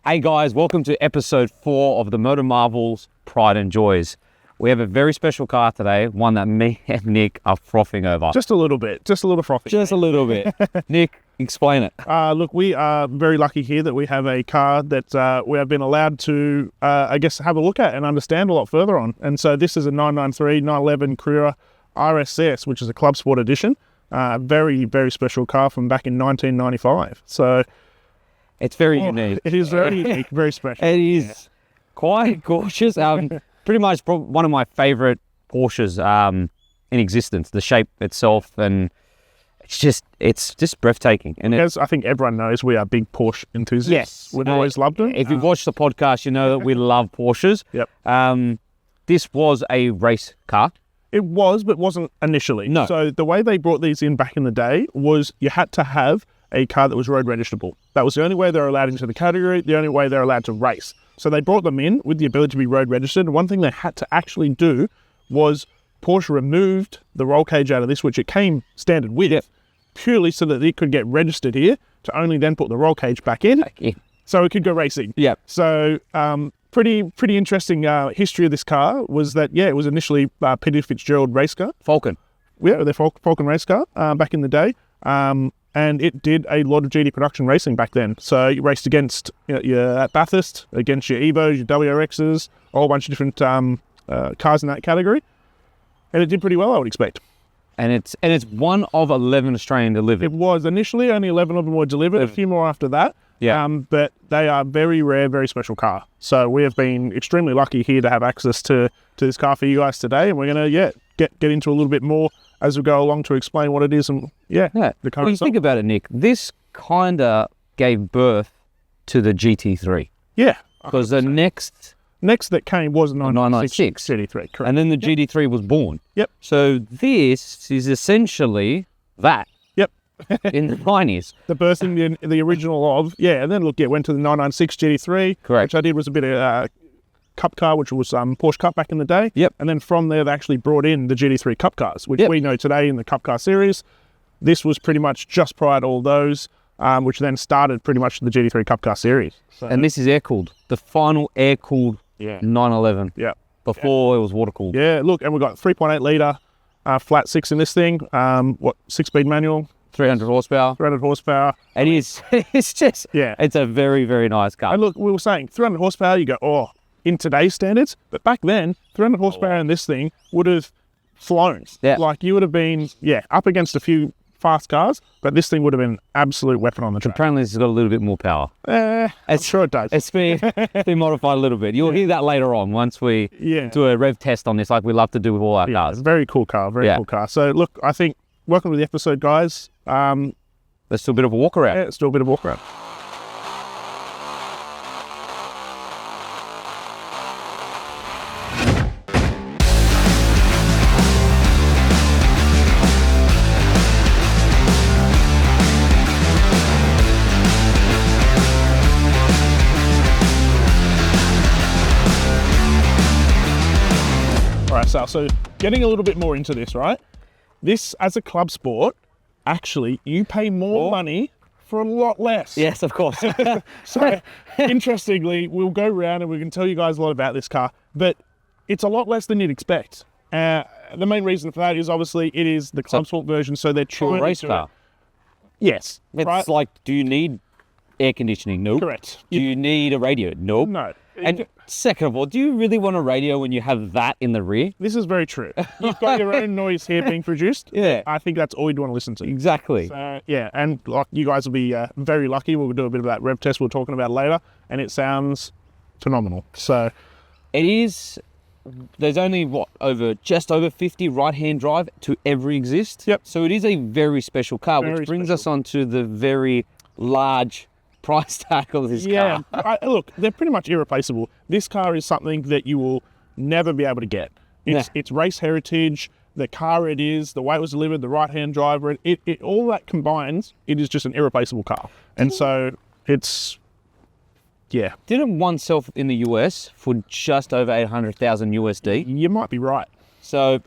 Hey guys, welcome to episode 4 of the Motor Marvels Pride and Joys. We have a very special car today, one that me and Nick are frothing over. Just a little bit, just a little frothy. Just a little bit. Nick, explain it. Look, we are very lucky here that we have a car that we have been allowed to, I guess, have a look at and understand a lot further on. And so this is a 993 911 Carrera RS, which is a Club Sport edition. Very, very special car from back in 1995. So It's very unique. it is very unique, very special. It is quite gorgeous. Pretty much one of my favorite Porsches in existence. The shape itself, and it's just breathtaking. And As I think everyone knows, we are big Porsche enthusiasts. Yes. We've always loved them. If you've watched the podcast, you know that we love Porsches. Yep. This was a race car. It was, but wasn't initially. No. So the way they brought these in back in the day was you had to have a car that was road registerable. That was the only way they were allowed into the category, the only way they're allowed to race. So they brought them in with the ability to be road registered. And one thing they had to actually do was Porsche removed the roll cage out of this, which it came standard with, purely so that it could get registered here to only then put the roll cage back in. So it could go racing. Yeah. So pretty interesting history of this car was that, it was initially Peter Fitzgerald race car. Falcon. Yeah, the Falcon race car back in the day. And it did a lot of GT production racing back then. So you raced against your Bathurst, against your Evos, your WRXs, a whole bunch of different cars in that category. And it did pretty well, I would expect. And it's one of 11 Australian delivered. It was initially only 11 of them were delivered, a few more after that. Yeah. But they are very rare, very special car. So we have been extremely lucky here to have access to this car for you guys today. And we're going to, get into a little bit more as we go along to explain what it is and, the car When you itself. think about it, Nick, this kind of gave birth to the GT3. Yeah. Because the next that came was a 996 GT3, correct. and then the GT3 was born. Yep. So this is essentially that. Yep. In the 90s. The birthing the original of, and then look, went to the 996 GT3. Correct. Which I did was a bit of Cup car, which was Porsche Cup back in the day. Yep. And then from there, they actually brought in the GT3 Cup cars, which we know today in the Cup car series. This was pretty much just prior to all those, which then started pretty much the GT3 Cup car series. So, And this is air-cooled. The final air-cooled 911. Yeah. Before it was water-cooled. Yeah, look, and we've got 3.8 litre flat six in this thing. 6-speed manual. 300 horsepower. 300 horsepower. It is. It's just, it's a very, very nice car. And look, we were saying 300 horsepower, you go, in today's standards, but back then, 300 horsepower in this thing would have flown. Yeah. Like you would have been, up against a few fast cars, but this thing would have been an absolute weapon on the track. Apparently it's got a little bit more power. I'm sure it does. It's been modified a little bit. You'll hear that later on once we do a rev test on this, like we love to do with all our cars. Very cool car, very cool car. So look, I think, welcome to the episode, guys. Let's do a bit of a walk around. Yeah, let's do a bit of a walk around. All right, Sal, so getting a little bit more into this, right? This, as a club sport, actually, you pay more money for a lot less. Yes, of course. So, interestingly, we'll go around and we can tell you guys a lot about this car, but it's a lot less than you'd expect. The main reason for that is obviously it is the club sport version, so they're trying a race to car. Yes. It's like, do you need air conditioning? Nope. Correct. Do you need a radio? Nope. No. And second of all, do you really want a radio when you have that in the rear? This is very true. You've got your own noise here being produced. Yeah. I think that's all you'd want to listen to. Exactly. So, and like you guys will be very lucky. We'll do a bit of that rev test we're talking about later, and it sounds phenomenal. So it is. There's only just over 50 right-hand drive to ever exist. Yep. So it is a very special car, Very which brings special. us on to the very large price tag of this car. Look, they're pretty much irreplaceable. This car is something that you will never be able to get. It's race heritage, the car it is, the way it was delivered, the right-hand driver, it all that combines, it is just an irreplaceable car. And so it's, Didn't one sell in the US for just over 800,000 USD? you might be right. So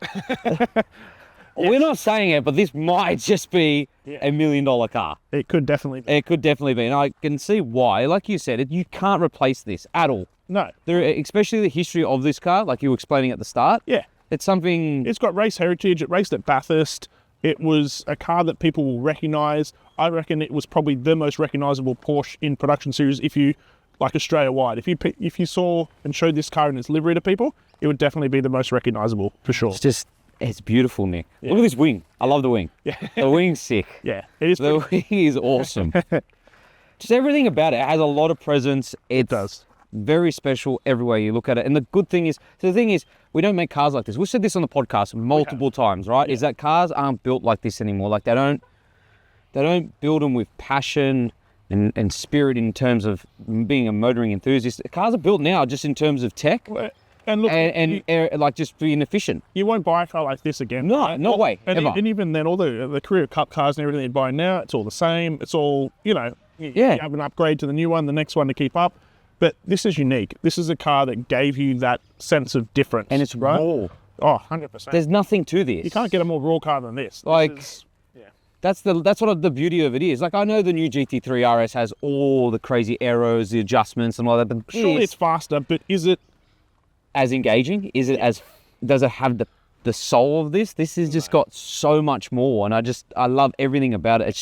We're not saying it, but this might just be $1 million car. It could definitely be. It could definitely be, and I can see why. Like you said, you can't replace this at all. No. Especially the history of this car, like you were explaining at the start. Yeah. It's something... It's got race heritage. It raced at Bathurst. It was a car that people will recognise. I reckon it was probably the most recognisable Porsche in production series if you, like Australia-wide. If you saw and showed this car in its livery to people, it would definitely be the most recognisable, for sure. It's beautiful, Nick. Yeah. Look at this wing. I love the wing. Yeah. The wing's sick. Yeah, it is. The wing is awesome. Just everything about it. It has a lot of presence. It does. Very special everywhere you look at it. And the good thing is, we don't make cars like this. We've said this on the podcast multiple times, right? Yeah. Is that cars aren't built like this anymore. Like they don't build them with passion and spirit in terms of being a motoring enthusiast. Cars are built now just in terms of tech and look, like just being efficient. You won't buy a car like this again. No, right? No way. And even then, all the Carrera Cup cars and everything you buy now, it's all the same. It's all, you have an upgrade to the new one, the next one to keep up. But this is unique. This is a car that gave you that sense of difference. And it's raw. Oh, 100%. There's nothing to this. You can't get a more raw car than this. That's what the beauty of it is. Like I know the new GT3 RS has all the crazy aeros, the adjustments and all that. But surely it's faster, but is it as engaging? Does it have the soul of this? This has just got so much more, and I love everything about it.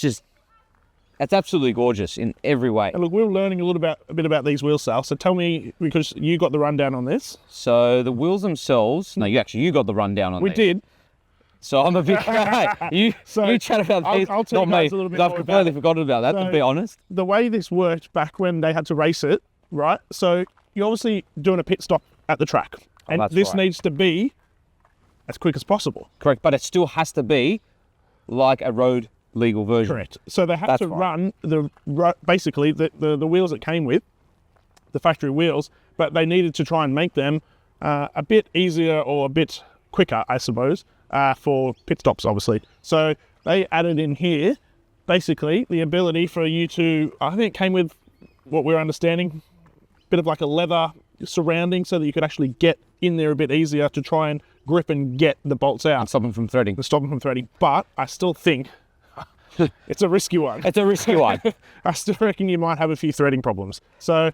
It's absolutely gorgeous in every way. And look, we're learning a bit about these wheel styles. So tell me, because you got the rundown on this. So the wheels themselves, you got the rundown on We did. So I'm a bit, you chat about these, I'll tell not you guys a little bit I've more completely about forgotten about that, to be honest. The way this worked back when they had to race it, right? So you're obviously doing a pit stop at the track. And this needs to be as quick as possible. Correct, but it still has to be like a road legal version. Correct. So they had to run basically the wheels it came with, the factory wheels, but they needed to try and make them a bit easier or a bit quicker, I suppose, for pit stops, obviously. So they added in here, basically, the ability for you to, I think it came with what we're understanding, a bit of like a leather surrounding so that you could actually get in there a bit easier to try and grip and get the bolts out. And stop them from threading. But I still think it's a risky one. It's a risky one. I still reckon you might have a few threading problems. So,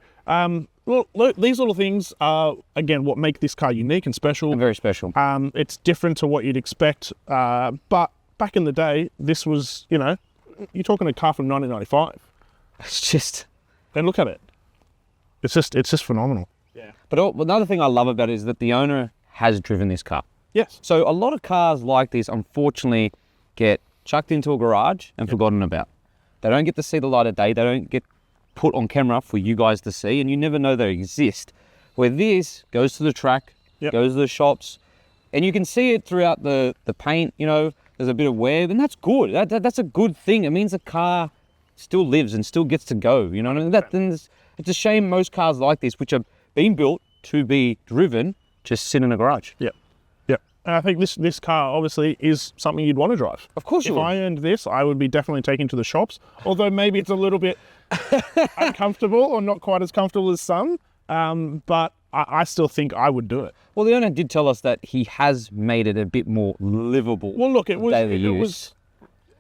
look, these little things are, again, what make this car unique and special. And very special. It's different to what you'd expect. But back in the day, this was, you're talking a car from 1995. It's just... And look at it. It's just phenomenal. Yeah. But another thing I love about it is that the owner has driven this car. Yes. So a lot of cars like this, unfortunately, get chucked into a garage and forgotten about. They don't get to see the light of day. They don't get put on camera for you guys to see, and you never know they exist. Where this goes to the track, goes to the shops, and you can see it throughout the paint. There's a bit of wear, and that's good. That's a good thing. It means the car still lives and still gets to go. You know what I mean? It's a shame most cars like this, which are being built to be driven, just sit in a garage. Yep. And I think this car obviously is something you'd want to drive. Of course you would. If I owned this, I would be definitely taking to the shops, although maybe it's a little bit uncomfortable or not quite as comfortable as some, but I still think I would do it. Well, the owner did tell us that he has made it a bit more livable. Well, look, it was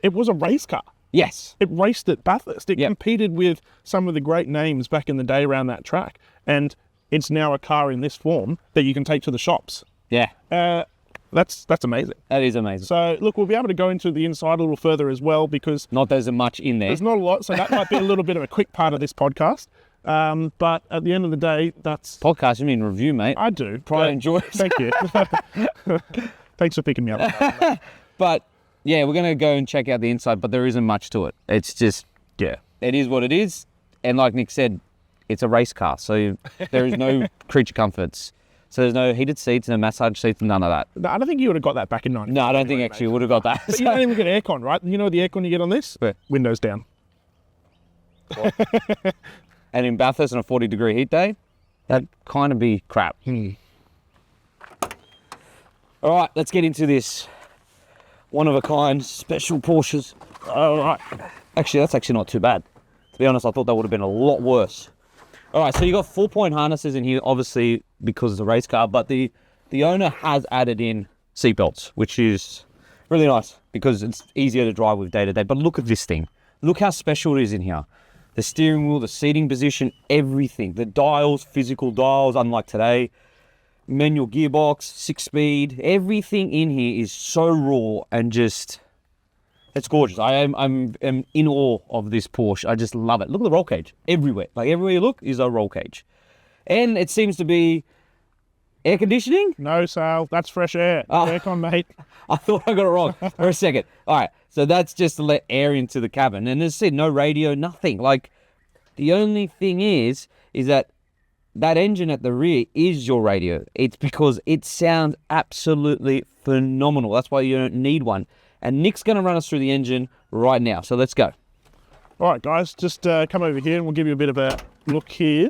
a race car. Yes. It raced at Bathurst. It competed with some of the great names back in the day around that track, and it's now a car in this form that you can take to the shops. Yeah. That's amazing. That is amazing. So, look, we'll be able to go into the inside a little further as well because... There's much in there. There's not a lot, so that might be a little bit of a quick part of this podcast. But at the end of the day, that's... Podcast, you mean review, mate? I do. Try and enjoy it. Thank you. Thanks for picking me up. But, yeah, we're going to go and check out the inside, but there isn't much to it. It's just... Yeah. It is what it is. And like Nick said, it's a race car, so there is no creature comforts. So there's no heated seats, no massage seats, none of that. No, I don't think you would have got that back in 90. No, I don't think actually you would have got that. But you don't even get aircon, right? You know the aircon you get on this? Where? Windows down. And in Bathurst on a 40-degree heat day, that'd kind of be crap. All right, let's get into this one-of-a-kind special Porsches. All right. Actually, that's actually not too bad. To be honest, I thought that would have been a lot worse. All right, so you got 4-point harnesses in here, obviously because it's a race car, but the owner has added in seatbelts, which is Really nice because it's easier to drive with day to day. But look at this thing. Look how special it is in here. The steering wheel, the seating position, everything. The dials, physical dials, unlike today. Manual gearbox, 6-speed. Everything in here is so raw and just... It's gorgeous. I'm in awe of this Porsche. I just love it. Look at the roll cage everywhere. Like everywhere you look is a roll cage. And it seems to be air conditioning. No, Sal, that's fresh air. Aircon, mate. I thought I got it wrong for a second. All right, so that's just to let air into the cabin. And as I said, no radio, nothing. Like the only thing is that engine at the rear is your radio. It's because it sounds absolutely phenomenal. That's why you don't need one. And Nick's going to run us through the engine right now. So let's go. All right, guys, just come over here and we'll give you a bit of a look here.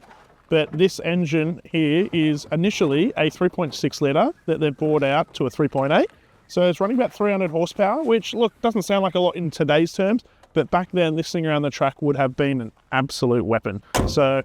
But this engine here is initially a 3.6 litre that they've brought out to a 3.8. So it's running about 300 horsepower, which, look, doesn't sound like a lot in today's terms. But back then, this thing around the track would have been an absolute weapon. So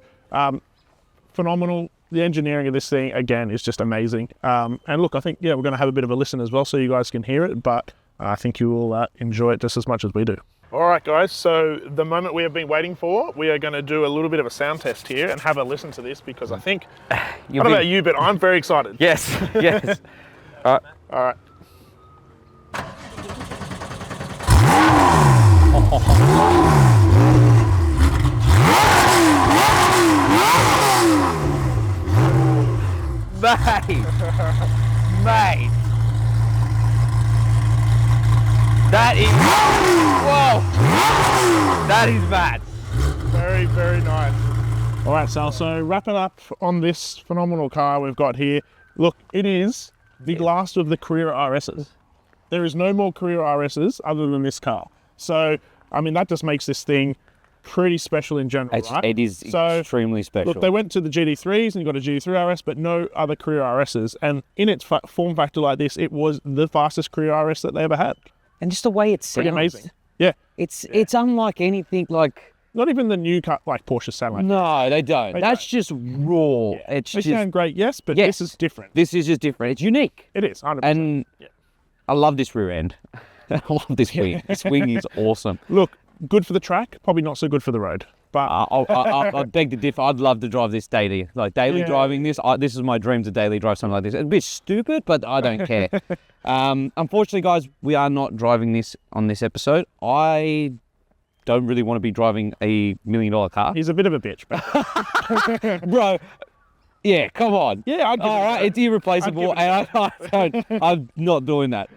phenomenal. The engineering of this thing, again, is just amazing. And look, I think, yeah, we're going to have a bit of a listen as well so you guys can hear it. But I think you will enjoy it just as much as we do. All right, guys, so the moment we have been waiting for, we are going to do a little bit of a sound test here and have a listen to this because I think, I don't know about you, but I'm very excited. Yes, yes. All right. All right. Mate. That is, whoa, that is bad. Very, very nice. All right, Sal, so wrapping up on this phenomenal car we've got here. Look, it is the last of the Carrera RSs. There is no more Carrera RSs other than this car. So, I mean, that just makes this thing pretty special in general, right? It is extremely special. Look, they went to the GT3s and you got a GT3 RS, but no other Carrera RSs. And in its form factor like this, it was the fastest Carrera RS that they ever had. And just the way it sounds. Pretty amazing. Yeah. It's unlike anything like... Not even the new car, like Porsche sound like. No, they don't. That's just raw. Yeah. It's they just... sound great, yes, but this is different. This is just different. It's unique. It is, 100%. And I love this rear end. I love this wing. This wing is awesome. Look, good for the track, probably not so good for the road. But I beg to differ. I'd love to drive this daily. Like daily driving this. This is my dream to daily drive something like this. It's a bit stupid, but I don't care. Unfortunately, guys, we are not driving this on this episode. I don't really want to be driving a $1 million car. He's a bit of a bitch, but... Bro. Yeah, come on. Yeah, I'd give all right, it's irreplaceable, and I'm not doing that.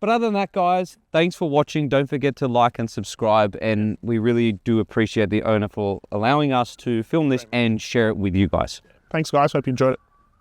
But other than that, guys, thanks for watching. Don't forget to like and subscribe, and we really do appreciate the owner for allowing us to film this and share it with you guys. Thanks, guys. Hope you enjoyed it.